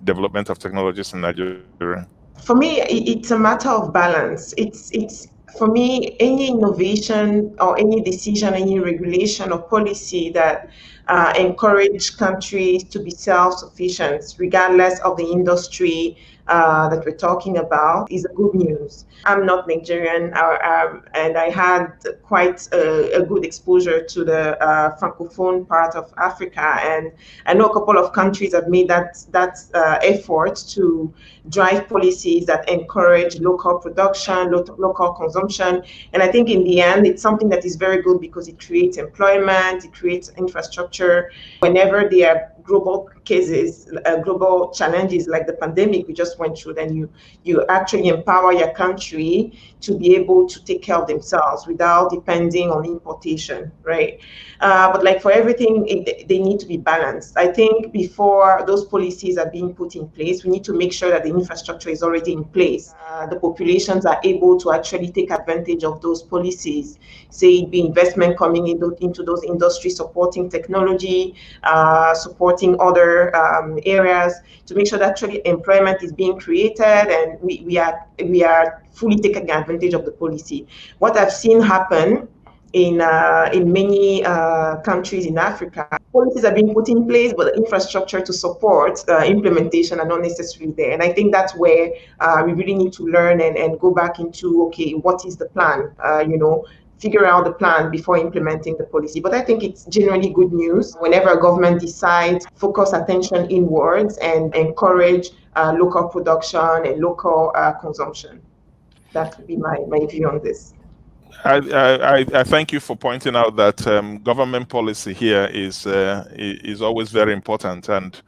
development of technologies in Nigeria? For me, it's a matter of balance. It's for me, any innovation or any decision, any regulation or policy that encourage countries to be self-sufficient, regardless of the industry that we're talking about, is a good news. I'm not Nigerian, and I had quite a good exposure to the Francophone part of Africa, and I know a couple of countries have made that effort to drive policies that encourage local production, local consumption, and I think in the end, it's something that is very good because it creates employment, it creates infrastructure. Whenever there are global cases, global challenges like the pandemic we just went through, then you actually empower your country to be able to take care of themselves without depending on importation, right? But like for everything, they need to be balanced. I think before those policies are being put in place, we need to make sure that the infrastructure is already in place. The populations are able to actually take advantage of those policies, say it be investment coming into those industries, supporting technology, supporting other areas to make sure that actually employment is being created, and we are fully taking advantage of the policy. What I've seen happen in many countries in Africa, policies are being put in place, but the infrastructure to support implementation are not necessarily there. And I think that's where we really need to learn and go back into, okay, what is the plan? Figure out the plan before implementing the policy. But I think it's generally good news whenever a government decides focus attention inwards and encourage local production and local consumption. That would be my view on this. I thank you for pointing out that government policy here is always very important, and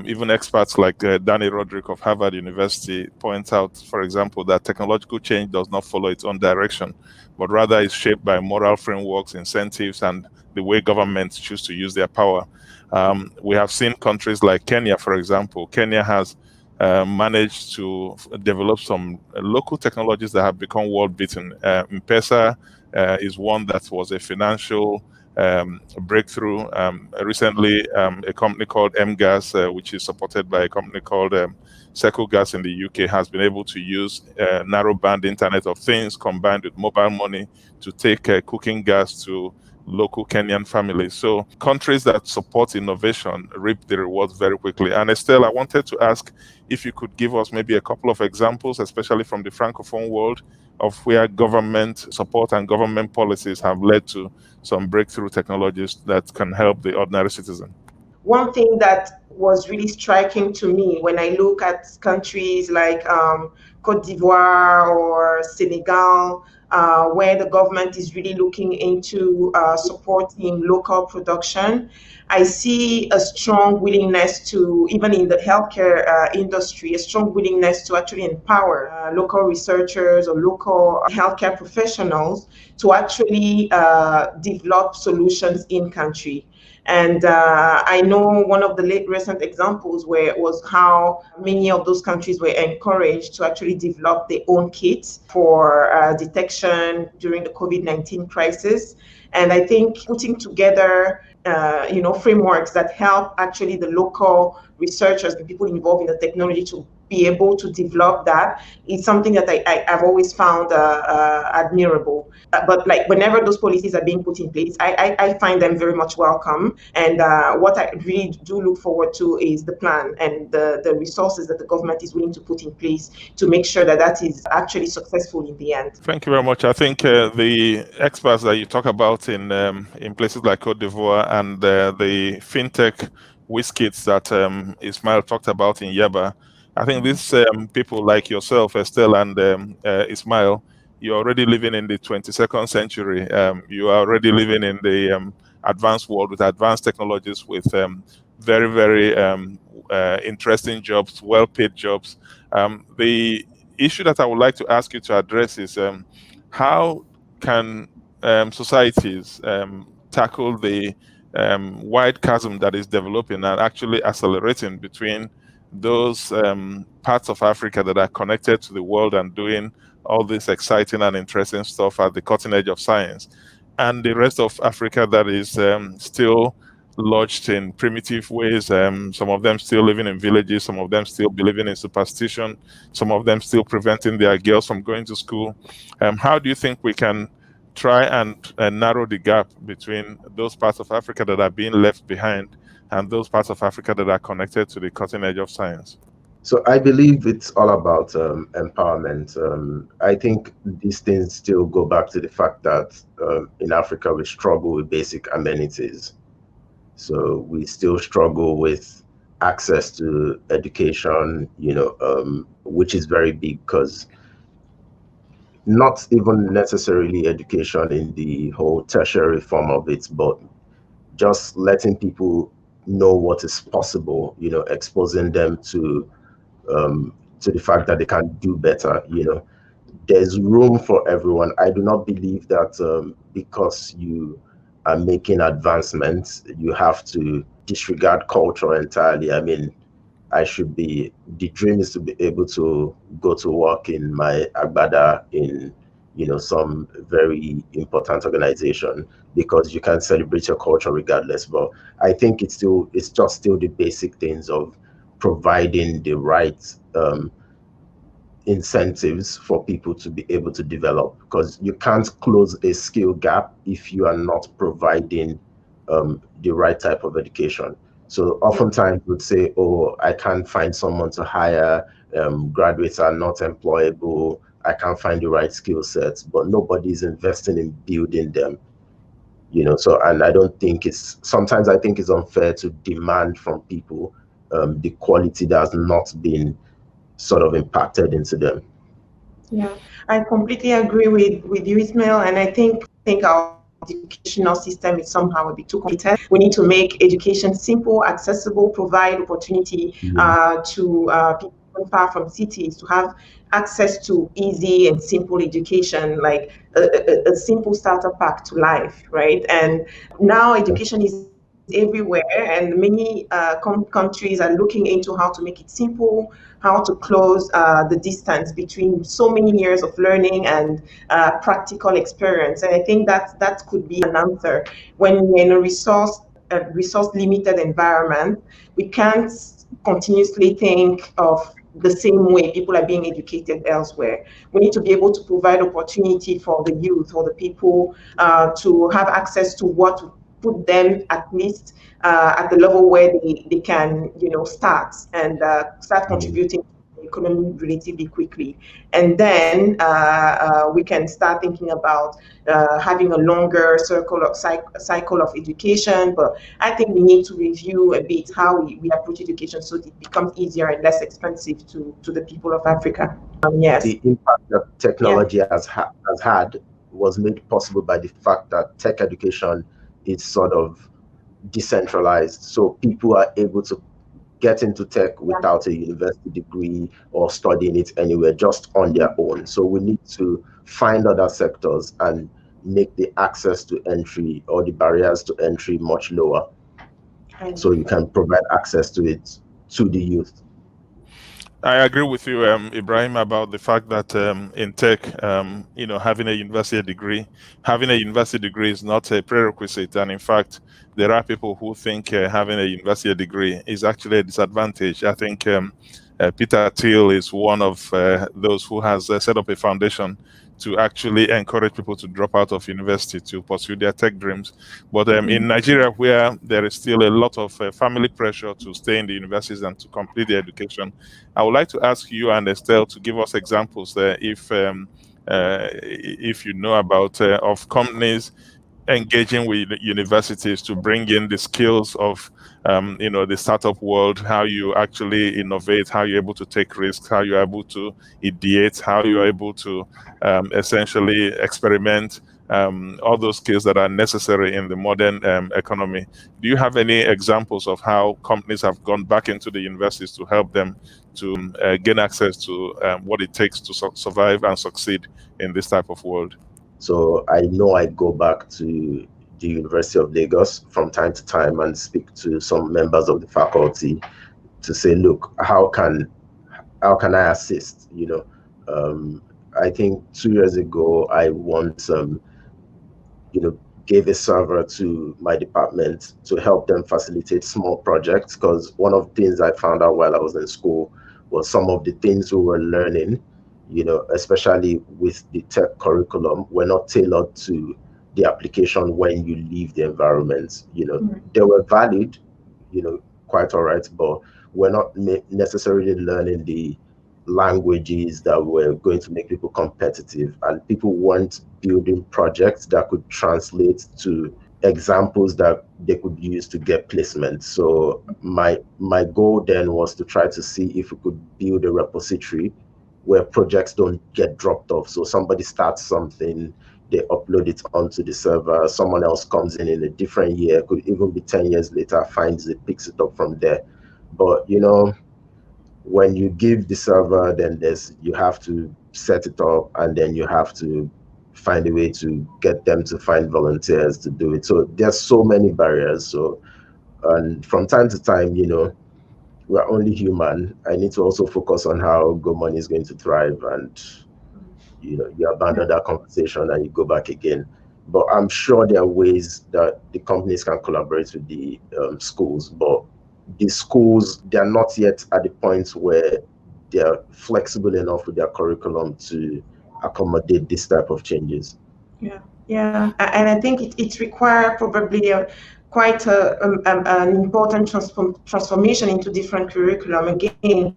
even experts like Danny Roderick of Harvard University point out, for example, that technological change does not follow its own direction, but rather is shaped by moral frameworks, incentives, and the way governments choose to use their power. We have seen countries like Kenya, for example. Kenya has managed to develop some local technologies that have become world-beaten. M-Pesa is one that was a financial breakthrough. Recently, a company called M-Gas, which is supported by a company called Seco Gas in the UK, has been able to use narrowband Internet of Things combined with mobile money to take cooking gas to local Kenyan families. So countries that support innovation reap the rewards very quickly. And Estelle, I wanted to ask if you could give us maybe a couple of examples, especially from the Francophone world, of where government support and government policies have led to some breakthrough technologies that can help the ordinary citizen. One thing that was really striking to me when I look at countries like Cote d'Ivoire or Senegal, where the government is really looking into supporting local production. I see a strong willingness to, even in the healthcare industry, a strong willingness to actually empower local researchers or local healthcare professionals to actually develop solutions in country. And I know one of the recent examples where it was how many of those countries were encouraged to actually develop their own kits for detection during the COVID-19 crisis. And I think putting together frameworks that help actually the local researchers, the people involved in the technology, to be able to develop that is something that I've always found admirable. But like whenever those policies are being put in place, I find them very much welcome. And what I really do look forward to is the plan and the resources that the government is willing to put in place to make sure that that is actually successful in the end. Thank you very much. I think the experts that you talk about in places like Cote d'Ivoire and the fintech WizKids that Isma'il talked about in Yaba, I think these people like yourself, Estelle, and Isma'il, you're already living in the 22nd century. You are already living in the advanced world with advanced technologies, with very, very interesting jobs, well-paid jobs. The issue that I would like to ask you to address is how can societies tackle the wide chasm that is developing and actually accelerating between those parts of Africa that are connected to the world and doing all this exciting and interesting stuff at the cutting edge of science, and the rest of Africa that is still lodged in primitive ways, some of them still living in villages, some of them still believing in superstition, some of them still preventing their girls from going to school. How do you think we can try and narrow the gap between those parts of Africa that are being left behind and those parts of Africa that are connected to the cutting edge of science? So I believe it's all about empowerment. I think these things still go back to the fact that in Africa we struggle with basic amenities. So we still struggle with access to education, which is very big, because not even necessarily education in the whole tertiary form of it, but just letting people know what is possible, exposing them to the fact that they can do better. There's room for everyone. I do not believe that because you are making advancements, you have to disregard culture entirely. I mean, the dream is to be able to go to work in my agbada in, some very important organization, because you can celebrate your culture regardless. But I think it's just still the basic things of providing the right incentives for people to be able to develop, because you can't close a skill gap if you are not providing the right type of education. So oftentimes we'd say, oh, I can't find someone to hire, graduates are not employable, I can't find the right skill sets, but nobody's investing in building them. So, and I don't think sometimes I think it's unfair to demand from people the quality that has not been sort of impacted into them. Yeah, I completely agree with you, Ismail, and I think our educational system is somehow a bit too complicated. We need to make education simple, accessible, provide opportunity to people far from cities to have access to easy and simple education, like a simple starter pack to life, right? And now education is everywhere, and many countries are looking into how to make it simple, how to close the distance between so many years of learning and practical experience. And I think that could be an answer. When we're in a resource limited environment, we can't continuously think of the same way people are being educated elsewhere. We need to be able to provide opportunity for the youth or the people to have access to what put them at least at the level where they can, start and start contributing to the economy relatively quickly. And then we can start thinking about having a longer cycle of education. But I think we need to review a bit how we approach education so that it becomes easier and less expensive to the people of Africa. Yes. The impact that technology has had was made possible by the fact that tech education is sort of decentralized. So people are able to get into tech without a university degree or studying it anywhere, just on their own. So we need to find other sectors and make the access to entry or the barriers to entry much lower, so you can provide access to it to the youth. I agree with you, Ibrahim, about the fact that in tech, having a university degree is not a prerequisite. And in fact, there are people who think having a university degree is actually a disadvantage. I think Peter Thiel is one of those who has set up a foundation to actually encourage people to drop out of university to pursue their tech dreams. But in Nigeria, where there is still a lot of family pressure to stay in the universities and to complete their education, I would like to ask you and Estelle to give us examples if you know about of companies engaging with universities to bring in the skills of the startup world, how you actually innovate, how you're able to take risks, how you're able to ideate, how you're able to essentially experiment, all those skills that are necessary in the modern economy. Do you have any examples of how companies have gone back into the universities to help them to gain access to what it takes to survive and succeed in this type of world? So I know I go back to the University of Lagos from time to time and speak to some members of the faculty to say, look, how can I assist? I think 2 years ago, I once, gave a server to my department to help them facilitate small projects, because one of the things I found out while I was in school was some of the things we were learning, especially with the tech curriculum, were not tailored to the application when you leave the environment. They were valid, quite all right, but we're not necessarily learning the languages that were going to make people competitive, and people weren't building projects that could translate to examples that they could use to get placement. So my goal then was to try to see if we could build a repository where projects don't get dropped off. So somebody starts something, they upload it onto the server, someone else comes in a different year, could even be 10 years later, finds it, picks it up from there. But when you give the server, then you have to set it up, and then you have to find a way to get them to find volunteers to do it. So there's so many barriers. So, and from time to time, we're only human. I need to also focus on how Go Money is going to thrive, and you abandon that conversation and you go back again. But I'm sure there are ways that the companies can collaborate with the schools, but the schools, they're not yet at the point where they're flexible enough with their curriculum to accommodate this type of changes. Yeah, and I think it requires probably quite an important transformation into different curriculum. Again,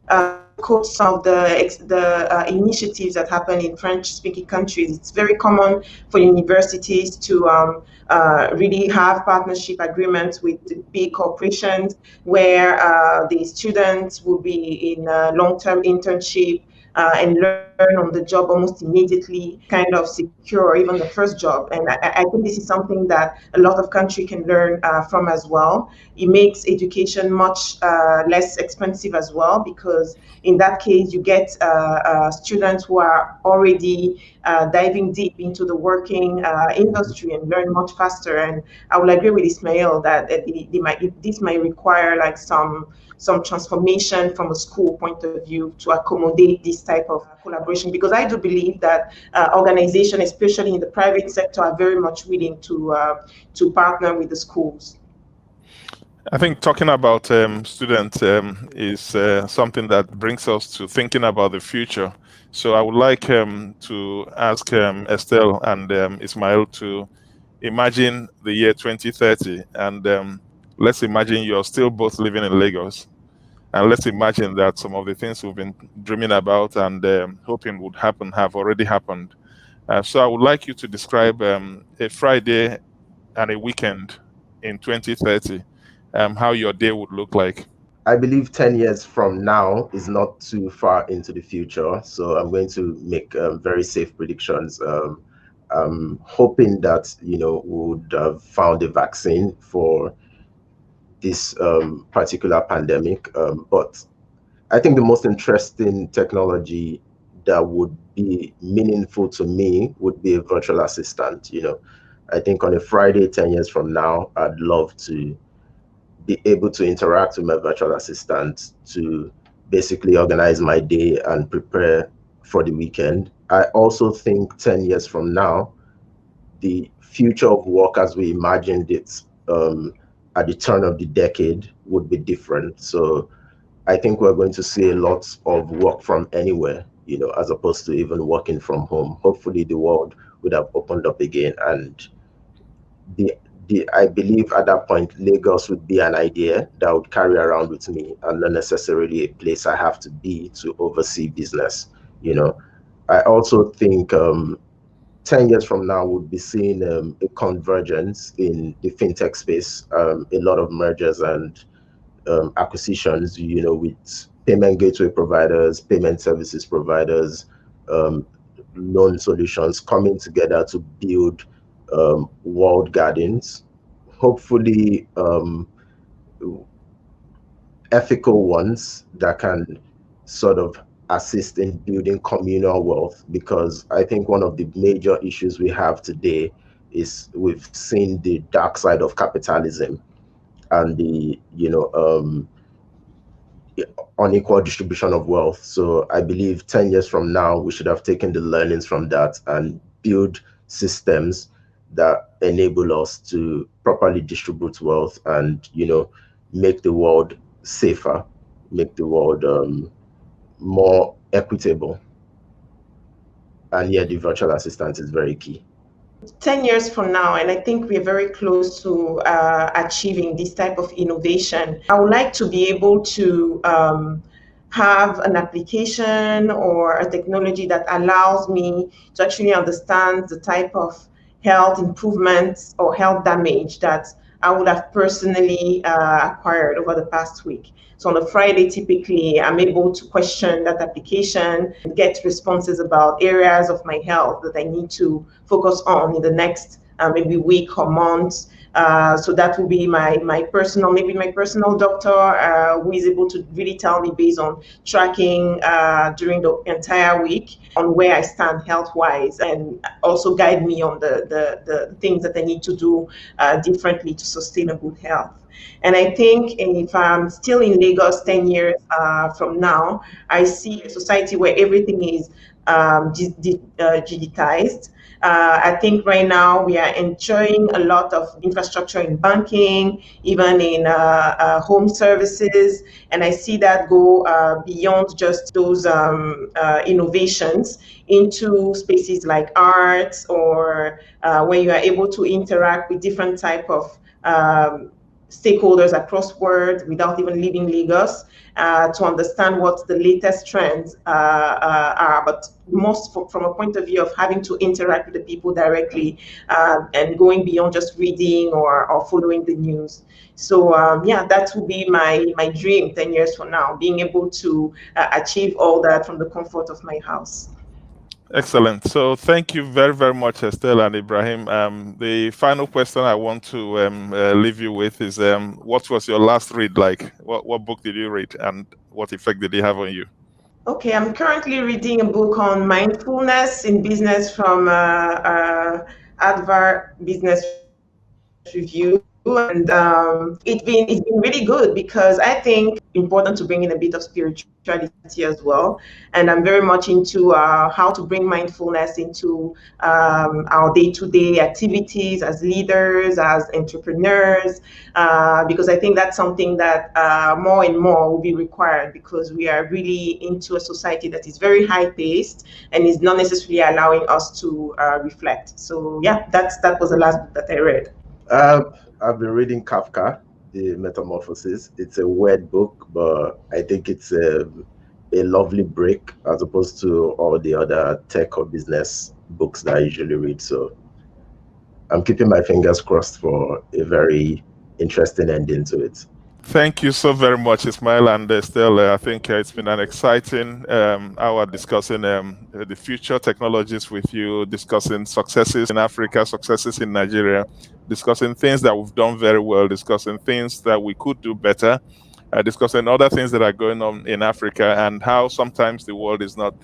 some of the initiatives that happen in French-speaking countries, it's very common for universities to really have partnership agreements with big corporations where the students will be in a long-term internship and learn on the job almost immediately, kind of secure even the first job. And I think this is something that a lot of countries can learn from as well. It makes education much less expensive as well, because in that case, you get students who are already diving deep into the working industry and learn much faster. And I would agree with Isma'il that this might require like some transformation from a school point of view to accommodate this type of collaboration, because I do believe that organizations, especially in the private sector, are very much willing to partner with the schools. I think talking about students is something that brings us to thinking about the future. So I would like to ask Estelle and Isma'il to imagine the year 2030, and let's imagine you're still both living in Lagos, And let's imagine that some of the things we've been dreaming about and hoping would happen have already happened. So I would like you to describe a Friday and a weekend in 2030, how your day would look like. I believe 10 years from now is not too far into the future. So I'm going to make very safe predictions. I'm hoping that, we would have found a vaccine for this particular pandemic. But I think the most interesting technology that would be meaningful to me would be a virtual assistant. I think on a Friday, 10 years from now, I'd love to be able to interact with my virtual assistant to basically organize my day and prepare for the weekend. I also think 10 years from now, the future of work as we imagined it at the turn of the decade would be different. So I think we're going to see a lot of work from anywhere, as opposed to even working from home. Hopefully the world would have opened up again, and I believe at that point Lagos would be an idea that I would carry around with me and not necessarily a place I have to be to oversee business. I also think 10 years from now we'll be seeing a convergence in the fintech space, a lot of mergers and acquisitions, with payment gateway providers, payment services providers, loan solutions coming together to build walled gardens, hopefully ethical ones that can sort of assist in building communal wealth. Because I think one of the major issues we have today is we've seen the dark side of capitalism and the unequal distribution of wealth. So I believe 10 years from now, we should have taken the learnings from that and build systems that enable us to properly distribute wealth and, make the world safer, make the world more equitable. And yeah, the virtual assistant is very key. 10 years from now, and I think we're very close to achieving this type of innovation, I would like to be able to have an application or a technology that allows me to actually understand the type of health improvements or health damage that I would have personally acquired over the past week. So on a Friday, typically, I'm able to question that application and get responses about areas of my health that I need to focus on in the next maybe week or month. So that will be my personal doctor who is able to really tell me based on tracking during the entire week on where I stand health-wise, and also guide me on the things that I need to do differently to sustain a good health. And I think if I'm still in Lagos 10 years from now, I see a society where everything is digitized. I think right now we are enjoying a lot of infrastructure in banking, even in home services, and I see that go beyond just those innovations into spaces like arts, or where you are able to interact with different type of stakeholders across world without even leaving Lagos, to understand what the latest trends are, but most from a point of view of having to interact with the people directly, and going beyond just reading or following the news. So yeah, that will be my dream 10 years from now, being able to achieve all that from the comfort of my house. Excellent. So thank you very, very much, Estelle and Ibrahim. The final question I want to leave you with is, what was your last read like? What book did you read, and what effect did it have on you? Okay, I'm currently reading a book on mindfulness in business from Advar Business Review, and it's been really good, because I think it's important to bring in a bit of spirituality as well, and I'm very much into how to bring mindfulness into our day-to-day activities as leaders, as entrepreneurs, because I think that's something that more and more will be required, because we are really into a society that is very high-paced and is not necessarily allowing us to reflect. So yeah, that was the last book that I read. I've been reading Kafka, the Metamorphosis. It's a weird book, but I think it's a lovely break as opposed to all the other tech or business books that I usually read. So I'm keeping my fingers crossed for a very interesting ending to it. Thank you so very much, Isma'il and Estelle. I think it's been an exciting hour discussing the future technologies with you, discussing successes in Africa, successes in Nigeria, discussing things that we've done very well, discussing things that we could do better, discussing other things that are going on in Africa, and how sometimes the world is not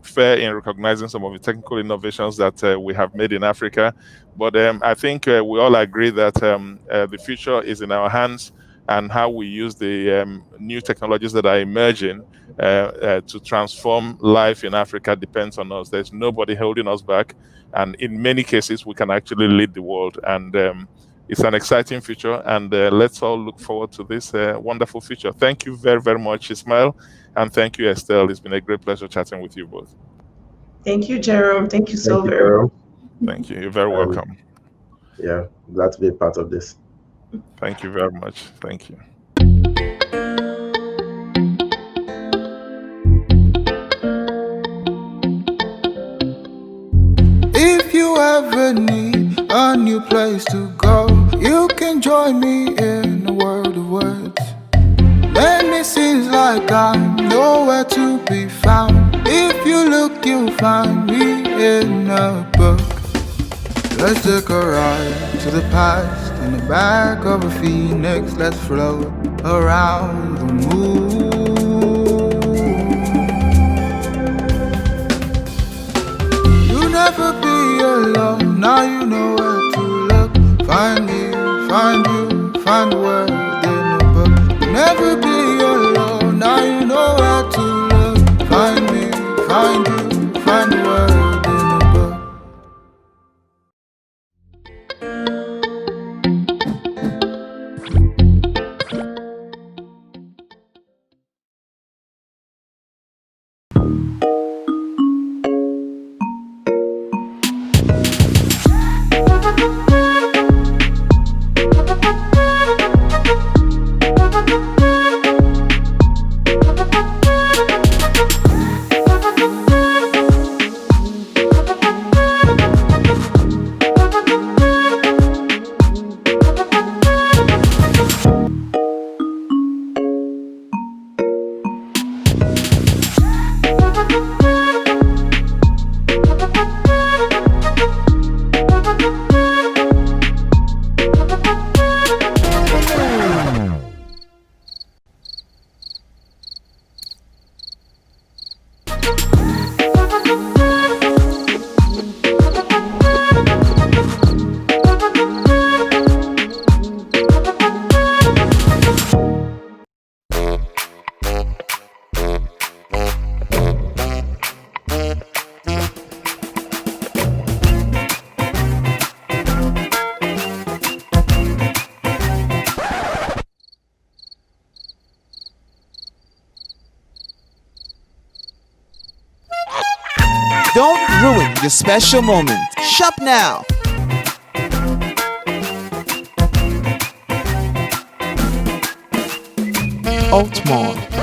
fair in recognizing some of the technical innovations that we have made in Africa. But I think we all agree that the future is in our hands, and how we use the new technologies that are emerging to transform life in Africa depends on us. There's nobody holding us back. And in many cases, we can actually lead the world. And it's an exciting future. And let's all look forward to this wonderful future. Thank you very, very much, Isma'il. And thank you, Estelle. It's been a great pleasure chatting with you both. Thank you, Jerome. Thank you so very Jerome. much. Thank you. You're very welcome. Yeah, glad to be a part of this. Thank you very much. Thank you. If you ever need a new place to go, you can join me in a world of words. When it seems like I'm nowhere to be found, if you look, you'll find me in a book. Let's take a ride to the past in the back of a phoenix. Let's float around the moon. You'll never be alone. Now you know where to look. Find me, find you, find the word in a book. You'll never be alone. Now you know where to look. Find me, find you, find the word in a book. Don't ruin your special moment. Shop now. Altmore.